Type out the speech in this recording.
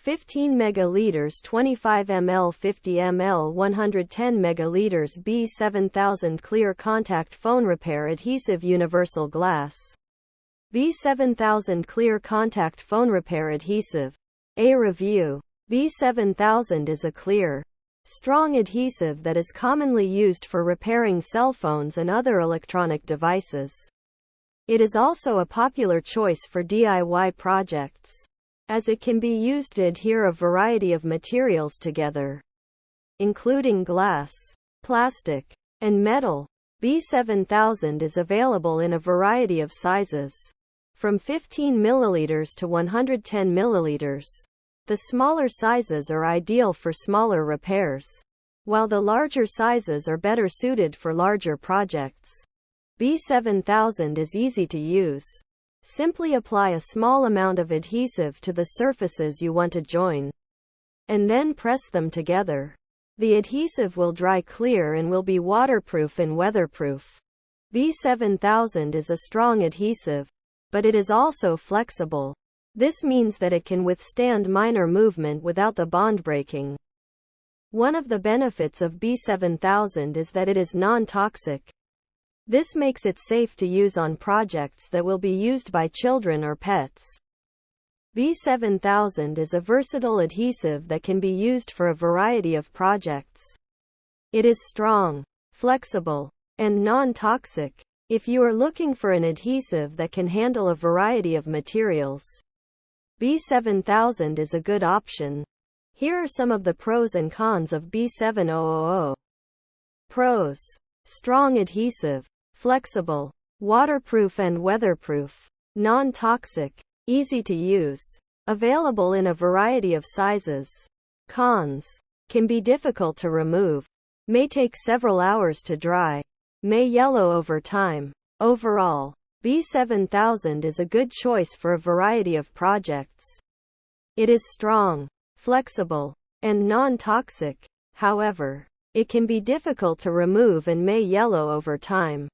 15 megaliters 25ML 50ML 110 megaliters B7000 Clear Contact Phone Repair Adhesive Universal Glass. B7000 Clear Contact Phone Repair Adhesive. A review. B7000 is a clear, strong adhesive that is commonly used for repairing cell phones and other electronic devices. It is also a popular choice for DIY projects, as it can be used to adhere a variety of materials together, including glass, plastic, and metal. B7000 is available in a variety of sizes, from 15 milliliters to 110 milliliters. The smaller sizes are ideal for smaller repairs, while the larger sizes are better suited for larger projects. B7000 is easy to use. Simply apply a small amount of adhesive to the surfaces you want to join, and then press them together. The adhesive will dry clear and will be waterproof and weatherproof. B7000 is a strong adhesive, but it is also flexible. This means that it can withstand minor movement without the bond breaking. One of the benefits of B7000 is that it is non-toxic. This makes it safe to use on projects that will be used by children or pets. B7000 is a versatile adhesive that can be used for a variety of projects. It is strong, flexible, and non-toxic. If you are looking for an adhesive that can handle a variety of materials, B7000 is a good option. Here are some of the pros and cons of B7000. Pros: strong adhesive, flexible, waterproof and weatherproof, non-toxic, easy to use, available in a variety of sizes. Cons: can be difficult to remove, may take several hours to dry, may yellow over time. Overall, B7000 is a good choice for a variety of projects. It is strong, flexible, and non-toxic. However, it can be difficult to remove and may yellow over time.